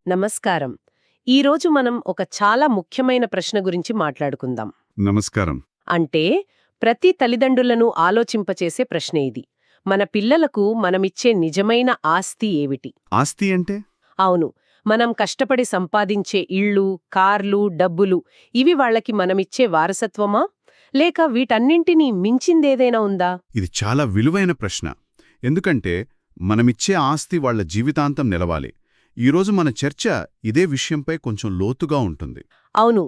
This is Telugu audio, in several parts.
నమస్కారం. ఈరోజు మనం ఒక చాలా ముఖ్యమైన ప్రశ్న గురించి మాట్లాడుకుందాం. నమస్కారం. అంటే ప్రతి తల్లిదండ్రులను ఆలోచింపచేసే ప్రశ్నే ఇది. మన పిల్లలకు మనమిచ్చే నిజమైన ఆస్తి ఏమిటి? ఆస్తి అంటే? అవును, మనం కష్టపడి సంపాదించే ఇళ్ళు, కార్లు, డబ్బులు ఇవి వాళ్ళకి మనమిచ్చే వారసత్వమా? లేక వీటన్నింటినీ మించిందేదైనా ఉందా? ఇది చాలా విలువైన ప్రశ్న. ఎందుకంటే మనమిచ్చే ఆస్తి వాళ్ళ జీవితాంతం నిలవాలి. ఈరోజు మన చర్చ ఇదే విషయంపై కొంచెం లోతుగా ఉంటుంది. అవును,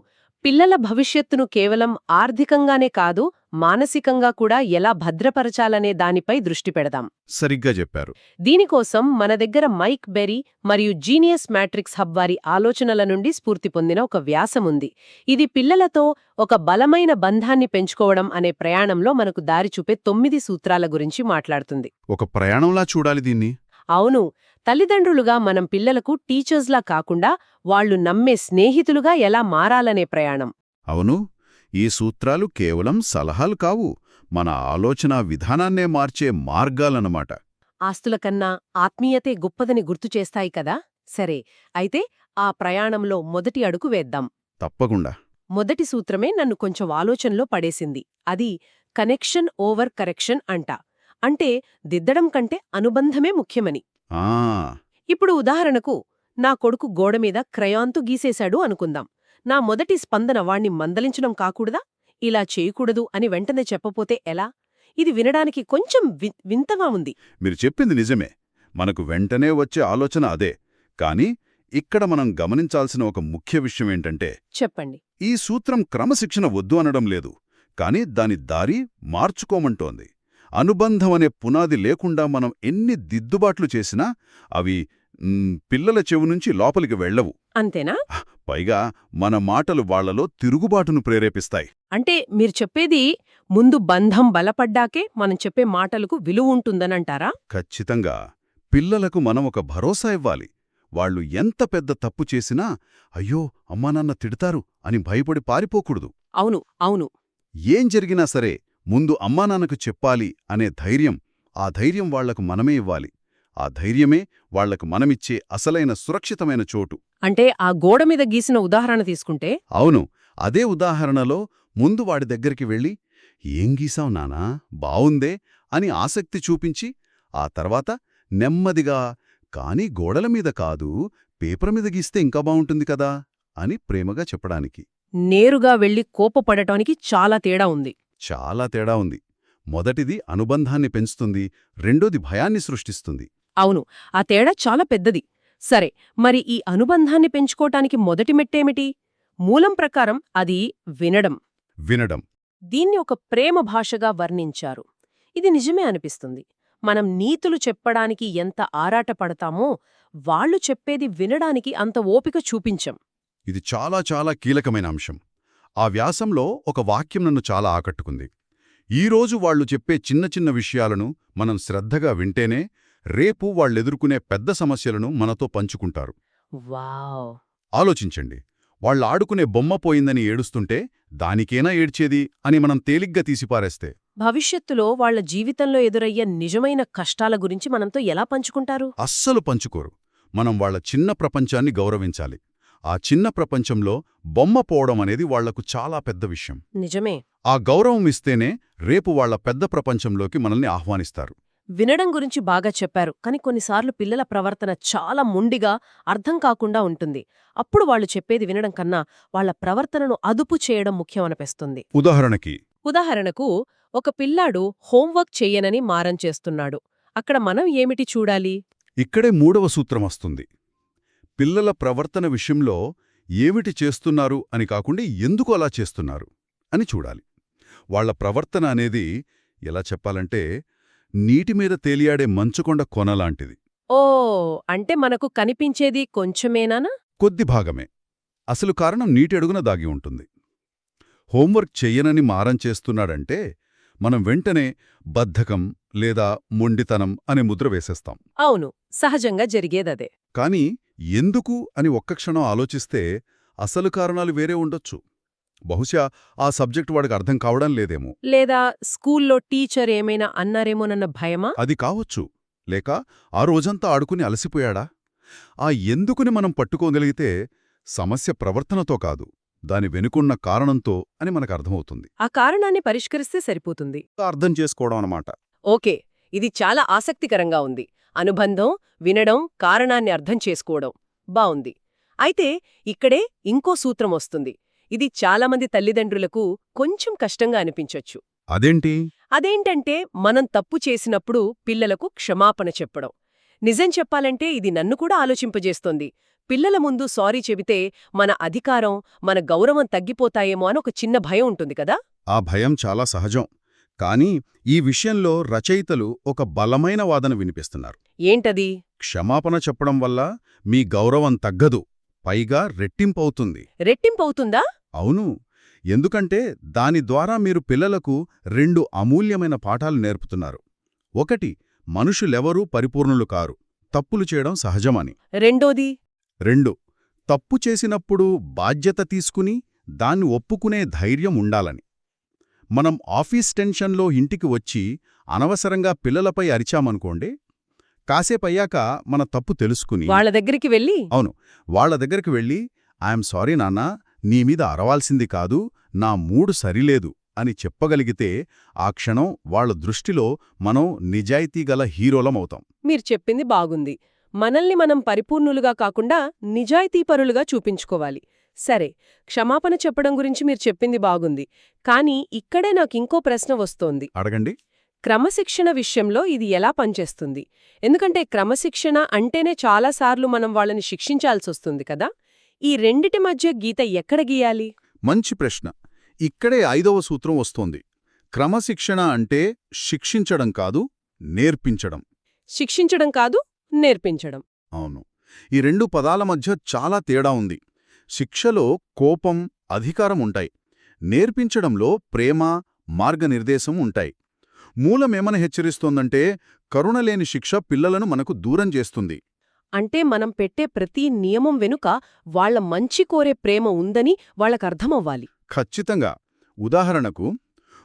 పిల్లల భవిష్యత్తును కేవలం ఆర్థికంగానే కాదు, మానసికంగా కూడా ఎలా భద్రపరచాలనే దానిపై దృష్టి పెడదాం. సరిగ్గా చెప్పారు. దీనికోసం మన దగ్గర మైక్ బెరీ మరియు జీనియస్ మ్యాట్రిక్స్ హబ్ వారి ఆలోచనల నుండి స్ఫూర్తి పొందిన ఒక వ్యాసముంది. ఇది పిల్లలతో ఒక బలమైన బంధాన్ని పెంచుకోవడం అనే ప్రయాణంలో మనకు దారి చూపే 9 సూత్రాల గురించి మాట్లాడుతుంది. ఒక ప్రయాణంలా చూడాలి దీన్ని. అవును, తల్లిదండ్రులుగా మనం పిల్లలకు టీచర్స్లా కాకుండా వాళ్లు నమ్మే స్నేహితులుగా ఎలా మారాలనే ప్రయాణం. అవును, ఈ సూత్రాలు కేవలం సలహాలు కావు, మన ఆలోచనా విధానాన్నే మార్చే మార్గాలన్నమాట. ఆస్తుల కన్నా ఆత్మీయతే గొప్పదని గుర్తుచేస్తాయి కదా. సరే, అయితే ఆ ప్రయాణంలో మొదటి అడుగు వేద్దాం. తప్పకుండా. మొదటి సూత్రమే నన్ను కొంచెం ఆలోచనలో పడేసింది. అది కనెక్షన్ ఓవర్ కరెక్షన్ అంట. అంటే దిద్దడం కంటే అనుబంధమే ముఖ్యమని. ఆ ఇప్పుడు ఉదాహరణకు, నా కొడుకు గోడమీద క్రయాంతు గీసేశాడు అనుకుందాం. నా మొదటి స్పందన వాణ్ణి మందలించడం కాకూడదా? ఇలా చేయకూడదు అని వెంటనే చెప్పపోతే ఎలా? ఇది వినడానికి కొంచెం వింతగా ఉంది. మీరు చెప్పింది నిజమే. మనకు వెంటనే వచ్చే ఆలోచన అదే. కానీ ఇక్కడ మనం గమనించాల్సిన ఒక ముఖ్య విషయమేంటంటే, చెప్పండి. ఈ సూత్రం క్రమశిక్షణ వద్దు అనడం లేదు, కానీ దాని దారి మార్చుకోమంటోంది. అనుబంధమనే పునాది లేకుండా మనం ఎన్ని దిద్దుబాట్లు చేసినా అవి పిల్లల చెవు నుంచి లోపలికి వెళ్లవు. అంతేనా? పైగా మన మాటలు వాళ్లలో తిరుగుబాటును ప్రేరేపిస్తాయి. అంటే మీరు చెప్పేది ముందు బంధం బలపడ్డాకే మనం చెప్పే మాటలకు విలువుంటుందనంటారా? ఖచ్చితంగా. పిల్లలకు మనం ఒక భరోసా ఇవ్వాలి. వాళ్లు ఎంత పెద్ద తప్పు చేసినా అయ్యో అమ్మానాన్న తిడతారు అని భయపడి పారిపోకూడదు. అవును అవును. ఏం జరిగినా సరే ముందు అమ్మానాన్నకు చెప్పాలి అనే ధైర్యం, ఆ ధైర్యం వాళ్లకు మనమే ఇవ్వాలి. ఆ ధైర్యమే వాళ్లకు మనమిచ్చే అసలైన సురక్షితమైన చోటు. అంటే ఆ గోడమీద గీసిన ఉదాహరణ తీసుకుంటే? అవును, అదే ఉదాహరణలో ముందు వాడి దగ్గరికి వెళ్ళి ఏం గీసావు నానా, బావుందే అని ఆసక్తి చూపించి, ఆ తర్వాత నెమ్మదిగా కానీ గోడలమీద కాదు, పేపర్ మీద గీస్తే ఇంకా బావుంటుంది కదా అని ప్రేమగా చెప్పడానికి. నేరుగా వెళ్లి కోపపడటానికి చాలా తేడా ఉంది. చాలా తేడా ఉంది. మొదటిది అనుబంధాన్ని పెంచుతుంది, రెండోది భయాన్ని సృష్టిస్తుంది. అవును, ఆ తేడా చాలా పెద్దది. సరే, మరి ఈ అనుబంధాన్ని పెంచుకోటానికి మొదటి మెట్టేమిటి? మూలం ప్రకారం అది వినడం. వినడం. దీన్ని ఒక ప్రేమ భాషగా వర్ణించారు. ఇది నిజమే అనిపిస్తుంది. మనం నీతులు చెప్పడానికి ఎంత ఆరాటపడతామో వాళ్లు చెప్పేది వినడానికి అంత ఓపిక చూపించం. ఇది చాలా చాలా కీలకమైన అంశం. ఆ వ్యాసంలో ఒక వాక్యం నన్ను చాలా ఆకట్టుకుంది. ఈరోజు వాళ్లు చెప్పే చిన్న చిన్న విషయాలను మనం శ్రద్ధగా వింటేనే రేపు వాళ్ళెదుర్కొనే పెద్ద సమస్యలను మనతో పంచుకుంటారు. వావ్! ఆలోచించండి, వాళ్ళాడుకునే బొమ్మ పోయిందని ఏడుస్తుంటే దానికేనా ఏడ్చేది అని మనం తేలిగ్గా తీసిపారేస్తే, భవిష్యత్తులో వాళ్ల జీవితంలో ఎదురయ్యే నిజమైన కష్టాల గురించి మనంతో ఎలా పంచుకుంటారు? అస్సలు పంచుకోరు. మనం వాళ్ల చిన్న ప్రపంచాన్ని గౌరవించాలి. ఆ చిన్న ప్రపంచంలో బొమ్మ పోవడం అనేది వాళ్లకు చాలా పెద్ద విషయం. నిజమే. ఆ గౌరవం ఇస్తేనే రేపు వాళ్ల పెద్ద ప్రపంచంలోకి మనల్ని ఆహ్వానిస్తారు. వినడం గురించి బాగా చెప్పారు, కానీ కొన్నిసార్లు పిల్లల ప్రవర్తన చాలా మొండిగా, అర్థం కాకుండా ఉంటుంది. అప్పుడు వాళ్లు చెప్పేది వినడం కన్నా వాళ్ల ప్రవర్తనను అదుపు చేయడం ముఖ్యమనిపిస్తుంది. ఉదాహరణకు ఒక పిల్లాడు హోంవర్క్ చెయ్యనని మారం చేస్తున్నాడు. అక్కడ మనం ఏమిటి చూడాలి? ఇక్కడే మూడవ సూత్రం వస్తుంది. పిల్లల ప్రవర్తన విషయంలో ఏమిటి చేస్తున్నారు అని కాకుండా ఎందుకు అలా చేస్తున్నారు అని చూడాలి. వాళ్ల ప్రవర్తన అనేది ఎలా చెప్పాలంటే నీటిమీద తేలియాడే మంచుకొండ కొనలాంటిది. ఓ, అంటే మనకు కనిపించేది కొంచెమేనా? కొద్ది భాగమే. అసలు కారణం నీటి అడుగున దాగి ఉంటుంది. హోంవర్క్ చెయ్యనని మారం చేస్తున్నాడంటే మనం వెంటనే బద్ధకం లేదా మొండితనం అనే ముద్ర వేసేస్తాం. అవును, సహజంగా జరిగేదదే. కాని ఎందుకు అని ఒక్క క్షణం ఆలోచిస్తే అసలు కారణాలు వేరే ఉండొచ్చు. బహుశా ఆ సబ్జెక్ట్ వాడికి అర్థం కావడం లేదేమో, లేదా స్కూల్లో టీచర్ ఏమైనా అన్నారేమోనన్న భయమా? అది కావచ్చు. లేక ఆ రోజంతా ఆడుకుని అలసిపోయాడా, ఆ ఎందుకుని మనం పట్టుకోగలిగితే సమస్య ప్రవర్తనతో కాదు, దాని వెనుకున్న కారణంతో అని మనకర్థమవుతుంది. ఆ కారణాన్ని పరిష్కరిస్తే సరిపోతుంది. అర్థం చేసుకోవడం అన్నమాట. ఓకే, ఇది చాలా ఆసక్తికరంగా ఉంది. అనుబంధం, వినడం, కారణాన్ని అర్థం చేసుకోవడం బావుంది. అయితే ఇక్కడే ఇంకో సూత్రం వస్తుంది. ఇది చాలామంది తల్లిదండ్రులకు కొంచెం కష్టంగా అనిపించొచ్చు. అదేంటి? అదేంటంటే మనం తప్పు చేసినప్పుడు పిల్లలకు క్షమాపణ చెప్పడం. నిజం చెప్పాలంటే ఇది నన్ను కూడా ఆలోచింపజేస్తోంది. పిల్లల ముందు సారీ చెబితే మన అధికారం, మన గౌరవం తగ్గిపోతాయేమో అని ఒక చిన్న భయం ఉంటుంది కదా. ఆ భయం చాలా సహజం. కానీ ఈ విషయంలో రచయితలు ఒక బలమైన వాదన వినిపిస్తున్నారు. ఏంటది? క్షమాపణ చెప్పడం వల్ల మీ గౌరవం తగ్గదు, పైగా రెట్టింపవుతుంది. రెట్టింపవుతుందా? అవును. ఎందుకంటే దాని ద్వారా మీరు పిల్లలకు 2 అమూల్యమైన పాఠాలు నేర్పుతున్నారు. ఒకటి, మనుషులెవరూ పరిపూర్ణులు కారు, తప్పులు చేయడం సహజమని. రెండోది? 2, తప్పు చేసినప్పుడు బాధ్యత తీసుకుని దాన్ని ఒప్పుకునే ధైర్యం ఉండాలని. మనం ఆఫీస్ టెన్షన్లో ఇంటికి వచ్చి అనవసరంగా పిల్లలపై అరిచామనుకోండి, కాసేపయ్యాక మన తప్పు తెలుసుకుని వాళ్ళ దగ్గరికి వెళ్ళి అవును, వాళ్ల దగ్గరికి వెళ్ళి ఐఎమ్ సారీ నాన్నా, నీ మీద అరవాల్సింది కాదు, నా మూడు సరిలేదు అని చెప్పగలిగితే ఆ క్షణం వాళ్ల దృష్టిలో మనం నిజాయితీగల హీరోలమవుతాం. మీరు చెప్పింది బాగుంది. మనల్ని మనం పరిపూర్ణులుగా కాకుండా నిజాయితీపరులుగా చూపించుకోవాలి. సరే, క్షమాపణ చెప్పడం గురించి మీరు చెప్పింది బాగుంది. కానీ ఇక్కడే నాకింకో ప్రశ్న వస్తోంది. అడగండి. క్రమశిక్షణ విషయంలో ఇది ఎలా పనిచేస్తుంది? ఎందుకంటే క్రమశిక్షణ అంటేనే చాలాసార్లు మనం వాళ్ళని శిక్షించాల్సొస్తుంది కదా. ఈ రెండిటి మధ్య గీత ఎక్కడ గీయాలి? మంచి ప్రశ్న. ఇక్కడే 5వ సూత్రం వస్తోంది. క్రమశిక్షణ అంటే శిక్షించడం కాదు, నేర్పించడం. శిక్షించడం కాదు, నేర్పించడం. అవును, ఈ 2 పదాల మధ్య చాలా తేడా ఉంది. శిక్షలో కోపం, అధికారం ఉంటాయి. నేర్పించడంలో ప్రేమ, మార్గనిర్దేశం ఉంటాయి. మూలమేమని హెచ్చరిస్తోందంటే కరుణలేని శిక్ష పిల్లలను మనకు దూరం చేస్తుంది. అంటే మనం పెట్టే ప్రతి నియమం వెనుక వాళ్ల మంచి కోరే ప్రేమ ఉందని వాళ్లకర్థమవ్వాలి. ఖచ్చితంగా. ఉదాహరణకు,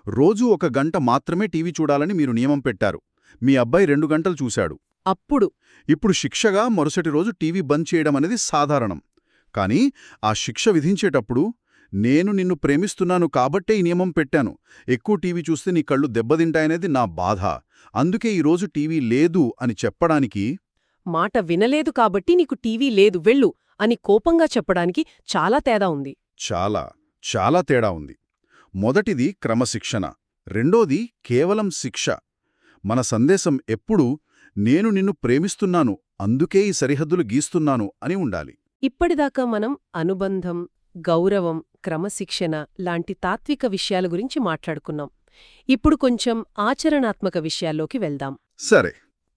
రోజూ 1 గంట మాత్రమే టీవీ చూడాలని మీరు నియమం పెట్టారు. మీ అబ్బాయి 2 గంటలు చూశాడు. ఇప్పుడు శిక్షగా మరుసటి రోజు టీవీ బంద్ చేయడమనేది సాధారణం. కానీ ఆ శిక్ష విధించేటప్పుడు, నేను నిన్ను ప్రేమిస్తున్నాను కాబట్టే ఈ నియమం పెట్టాను, ఎక్కువ టీవీ చూస్తే నీ కళ్ళు దెబ్బతింటాయనేది నా బాధ, అందుకే ఈరోజు టీవీ లేదు అని చెప్పడానికి, మాట వినలేదు కాబట్టి నీకు టీవీ లేదు వెళ్ళు అని కోపంగా చెప్పడానికి చాలా తేడా ఉంది. చాలా తేడా ఉంది. మొదటిది క్రమశిక్షణ, రెండోది కేవలం శిక్ష. మన సందేశం ఎప్పుడూ నేను నిన్ను ప్రేమిస్తున్నాను, అందుకే ఈ సరిహద్దులు గీస్తున్నాను అని ఉండాలి. ఇప్పటిదాకా మనం అనుబంధం, గౌరవం, క్రమశిక్షణ లాంటి తాత్విక విషయాల గురించి మాట్లాడుకున్నాం. ఇప్పుడు కొంచెం ఆచరణాత్మక విషయాల్లోకి వెళ్దాం. సరే.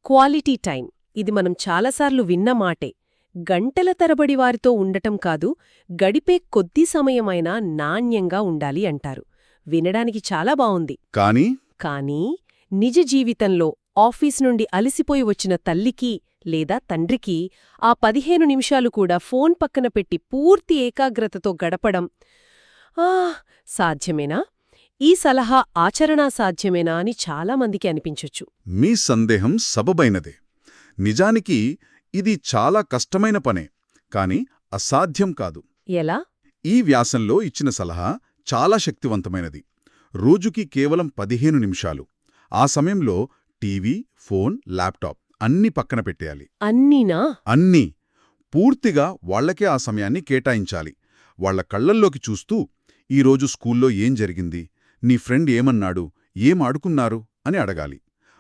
క్వాలిటీ టైం, ఇది మనం చాలాసార్లు విన్న మాటే. గంటల తరబడి వారితో ఉండటం కాదు, గడిపే కొద్ది సమయమైనా నాణ్యంగా ఉండాలి అంటారు. వినడానికి చాలా బావుంది. కానీ నిజ జీవితంలో ఆఫీస్ నుండి అలసిపోయి వచ్చిన తల్లికి లేదా తండ్రికి ఆ 15 నిమిషాలు కూడా ఫోన్ పక్కన పెట్టి పూర్తి ఏకాగ్రతతో గడపడం సాధ్యమేనా? ఈ సలహా ఆచరణా సాధ్యమేనా అని చాలామందికి అనిపించొచ్చు. మీ సందేహం సబబైనదే. నిజానికి ఇది చాలా కష్టమైన పనే, కాని అసాధ్యం కాదు. ఎలా? ఈ వ్యాసంలో ఇచ్చిన సలహా చాలా శక్తివంతమైనది. రోజుకి కేవలం 15 నిమిషాలు. ఆ సమయంలో టీవీ, ఫోన్, ల్యాప్టాప్ అన్నీ పక్కన పెట్టేయాలి. అన్నీనా? అన్నీ. పూర్తిగా వాళ్లకే ఆ సమయాన్ని కేటాయించాలి. వాళ్ల కళ్లల్లోకి చూస్తూ, ఈరోజు స్కూల్లో ఏం జరిగింది, నీ ఫ్రెండ్ ఏమన్నాడు, ఏం ఆడుకున్నారు అని అడగాలి.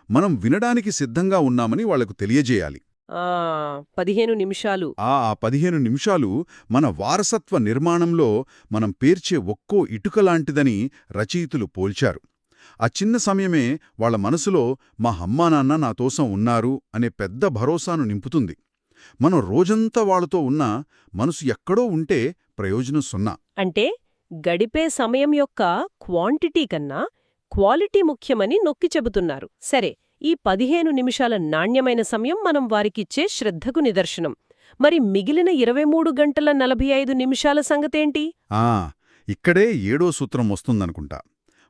మనం వినడానికి సిద్ధంగా ఉన్నామని వాళ్లకు తెలియజేయాలి. 15 నిమిషాలు. ఆ 15 నిమిషాలు మన వారసత్వ నిర్మాణంలో మనం పేర్చే ఒక్కో ఇటుకలాంటిదని రచయితులు పోల్చారు. ఆ చిన్న సమయమే వాళ్ల మనసులో మా అమ్మానాన్న నాతోసం ఉన్నారు అనే పెద్ద భరోసాను నింపుతుంది. మనం రోజంతా వాళ్లతో ఉన్నా మనసు ఎక్కడో ఉంటే ప్రయోజనం 0. అంటే గడిపే సమయం యొక్క క్వాంటిటీ కన్నా క్వాలిటీ ముఖ్యమని నొక్కి చెబుతున్నారు. సరే, ఈ 15 నిమిషాల నాణ్యమైన సమయం మనం వారికిచ్చే శ్రద్ధకు నిదర్శనం. మరి మిగిలిన 23 గంటల 45 నిమిషాల సంగతేంటి? ఇక్కడే 7వ సూత్రం వస్తుందనుకుంటా.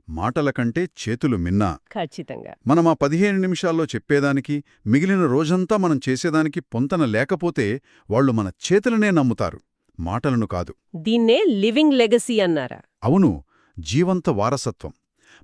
మాటల కంటే చేతులు మిన్నా. ఖచ్చితంగా. మనం ఆ 15 నిమిషాల్లో చెప్పేదానికి, మిగిలిన రోజంతా మనం చేసేదానికి పొంతన లేకపోతే వాళ్ళు మన చేతులనే నమ్ముతారు, మాటలను కాదు. దీన్నే లివింగ్ లెగసీ అన్నారా? అవును, జీవంత వారసత్వం.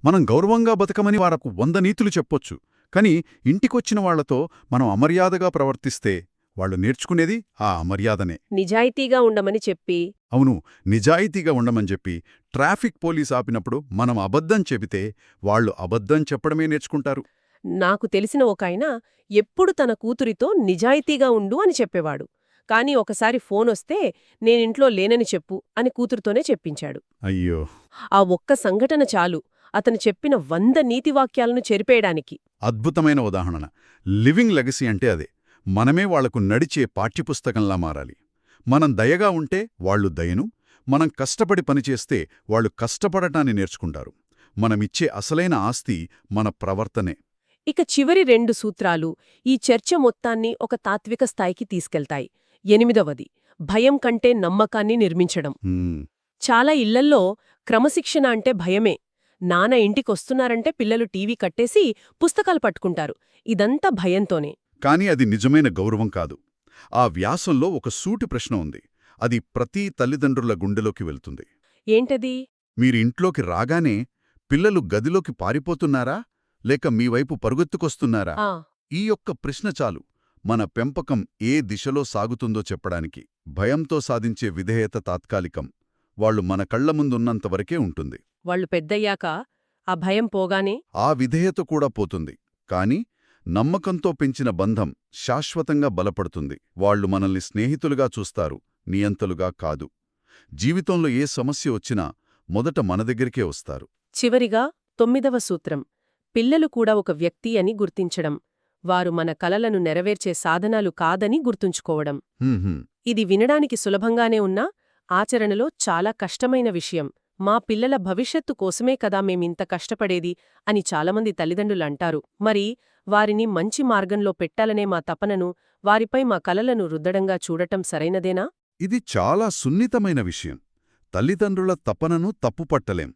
మనం గౌరవంగా బతకమని వారకు 100 నీతులు చెప్పొచ్చు, కాని ఇంటికొచ్చిన వాళ్లతో మనం అమర్యాదగా ప్రవర్తిస్తే వాళ్ళు నేర్చుకునేది ఆ అమర్యాదనే. నిజాయితీగా ఉండమని చెప్పి. అవును, నిజాయితీగా ఉండమని చెప్పి ట్రాఫిక్ పోలీస్ ఆపినప్పుడు మనం అబద్ధం చెబితే వాళ్ళు అబద్ధం చెప్పడమే నేర్చుకుంటారు. నాకు తెలిసిన ఒకాయన ఎప్పుడు తన కూతురితో నిజాయితీగా ఉండు అని చెప్పేవాడు. కాని ఒకసారి ఫోనొస్తే నేనింట్లో లేనని చెప్పు అని కూతురుతోనే చెప్పించాడు. అయ్యో! ఆ ఒక్క సంఘటన చాలు అతను చెప్పిన 100 నీతివాక్యాలను చెరిపేయడానికి. అద్భుతమైన ఉదాహరణ. లివింగ్ లెగసీ అంటే అదే. మనమే వాళ్లకు నడిచే పాఠ్యపుస్తకంలా మారాలి. మనం దయగా ఉంటే వాళ్ళు దయను, మనం కష్టపడి పనిచేస్తే వాళ్ళు కష్టపడటాన్ని నేర్చుకుంటారు. మనమిచ్చే అసలైన ఆస్తి మన ప్రవర్తనే. ఇక చివరి 2 సూత్రాలు ఈ చర్చ మొత్తాన్ని ఒక తాత్విక స్థాయికి తీసుకెళ్తాయి. 8వది భయం కంటే నమ్మకాన్ని నిర్మించడం. చాలా ఇళ్లల్లో క్రమశిక్షణ అంటే భయమే. నాన్న ఇంటికొస్తున్నారంటే పిల్లలు టీవీ కట్టేసి పుస్తకాలు పట్టుకుంటారు. ఇదంతా భయంతోనే. కాని అది నిజమైన గౌరవం కాదు. ఆ వ్యాసంలో ఒక సూటి ప్రశ్న ఉంది. అది ప్రతి తల్లిదండ్రుల గుండెలోకి వెళ్తుంది. ఏంటది? మీరింట్లోకి రాగానే పిల్లలు గదిలోకి పారిపోతున్నారా లేక మీవైపు పరుగెత్తుకొస్తున్నారా? ఈ యొక్క ప్రశ్న చాలు మన పెంపకం ఏ దిశలో సాగుతుందో చెప్పడానికి. భయంతో సాధించే విధేయత తాత్కాలికం. వాళ్లు మన కళ్ల ముందున్నంతవరకే ఉంటుంది. వాళ్ళు పెద్దయ్యాక ఆ భయం పోగానే ఆ విధేయత కూడా పోతుంది. కాని నమ్మకంతో పెంచిన బంధం శాశ్వతంగా బలపడుతుంది. వాళ్లు మనల్ని స్నేహితులుగా చూస్తారు, నియంతలుగా కాదు. జీవితంలో ఏ సమస్య వచ్చినా మొదట మన దగ్గరికే వస్తారు. చివరిగా 9వ సూత్రం పిల్లలు కూడా ఒక వ్యక్తి అని గుర్తించడం. వారు మన కలలను నెరవేర్చే సాధనాలు కాదని గుర్తుంచుకోవడం. ఇది వినడానికి సులభంగానే ఉన్నా ఆచరణలో చాలా కష్టమైన విషయం. మా పిల్లల భవిష్యత్తు కోసమే కదా మేమింత కష్టపడేది అని చాలామంది తల్లిదండ్రులంటారు. మరి వారిని మంచి మార్గంలో పెట్టాలనే మా తపనను, వారిపై మా కలలను రుద్దడంగా చూడటం సరైనదేనా? ఇది చాలా సున్నితమైన విషయం. తల్లిదండ్రుల తపనను తప్పుపట్టలేం.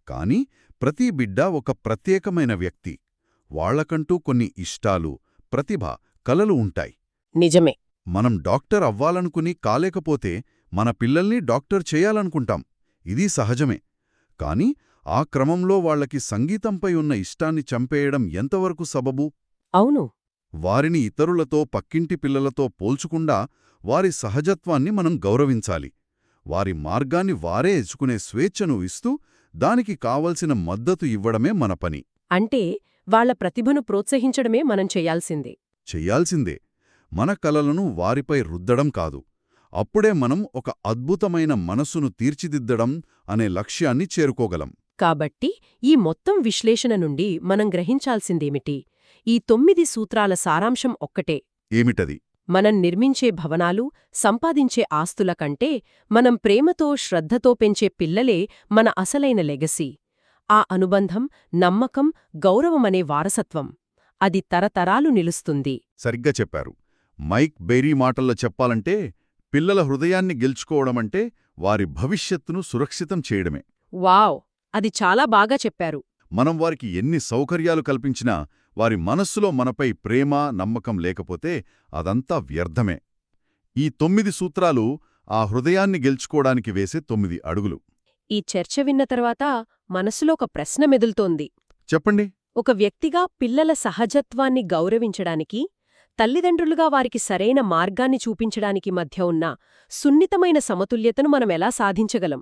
కాని ప్రతి బిడ్డ ఒక ప్రత్యేకమైన వ్యక్తి. వాళ్లకంటూ కొన్ని ఇష్టాలు, ప్రతిభ, కలలు ఉంటాయి. నిజమే. మనం డాక్టర్ అవ్వాలనుకుని కాలేకపోతే మన పిల్లల్ని డాక్టర్ చేయాలనుకుంటాం. ఇది సహజమే. కాని ఆ క్రమంలో వాళ్లకి సంగీతంపై ఉన్న ఇష్టాన్ని చంపేయడం ఎంతవరకు సబబు? అవును. వారిని ఇతరులతో, పక్కింటి పిల్లలతో పోల్చుకుండా వారి సహజత్వాన్ని మనం గౌరవించాలి. వారి మార్గాన్ని వారే ఎంచుకునే స్వేచ్ఛను ఇస్తూ దానికి కావలసిన మద్దతు ఇవ్వడమే మన పని. అంటే వాళ్ల ప్రతిభను ప్రోత్సహించడమే మనం చెయ్యాల్సిందే. చెయ్యాల్సిందే. మన కలలను వారిపై రుద్దడం కాదు. అప్పుడే మనం ఒక అద్భుతమైన మనసును తీర్చిదిద్దడం అనే లక్ష్యాన్ని చేరుకోగలం. కాబట్టి ఈ మొత్తం విశ్లేషణ నుండి మనం గ్రహించాల్సిందేమిటి? ఈ 9 సూత్రాల సారాంశం ఒక్కటే. ఏమిటది? మనం నిర్మించే భవనాలు, సంపాదించే ఆస్తుల కంటే మనం ప్రేమతో, శ్రద్ధతో పెంచే పిల్లలే మన అసలైన లెగసీ. ఆ అనుబంధం, నమ్మకం, గౌరవమనే వారసత్వం. అది తరతరాలు నిలుస్తుంది. సరిగ్గా చెప్పారు. మైక్ బెర్రీ మాటల్లో చెప్పాలంటే పిల్లల హృదయాన్ని గెలుచుకోవడమంటే వారి భవిష్యత్తును సురక్షితం చేయడమే. వావ్! అది చాలా బాగా చెప్పారు. మనం వారికి ఎన్ని సౌకర్యాలు కల్పించినా వారి మనస్సులో మనపై ప్రేమ, నమ్మకం లేకపోతే అదంతా వ్యర్థమే. ఈ 9 సూత్రాలు ఆ హృదయాన్ని గెలుచుకోవడానికి వేసే 9 అడుగులు. ఈ చర్చ విన్న తర్వాత మనసులో ఒక ప్రశ్న మెదులుతోంది. చెప్పండి. ఒక వ్యక్తిగా పిల్లల సహజత్వాన్ని గౌరవించడానికి, తల్లిదండ్రులుగా వారికి సరైన మార్గాన్ని చూపించడానికి మధ్య ఉన్న సున్నితమైన సమతుల్యతను మనమెలా సాధించగలం?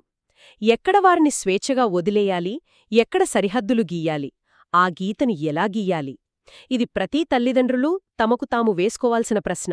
ఎక్కడ వారిని స్వేచ్ఛగా వదిలేయాలి, ఎక్కడ సరిహద్దులు గీయాలి, ఆ గీతని ఎలా గీయాలి? ఇది ప్రతి తల్లిదండ్రులూ తమకు తాము వేసుకోవాల్సిన ప్రశ్న.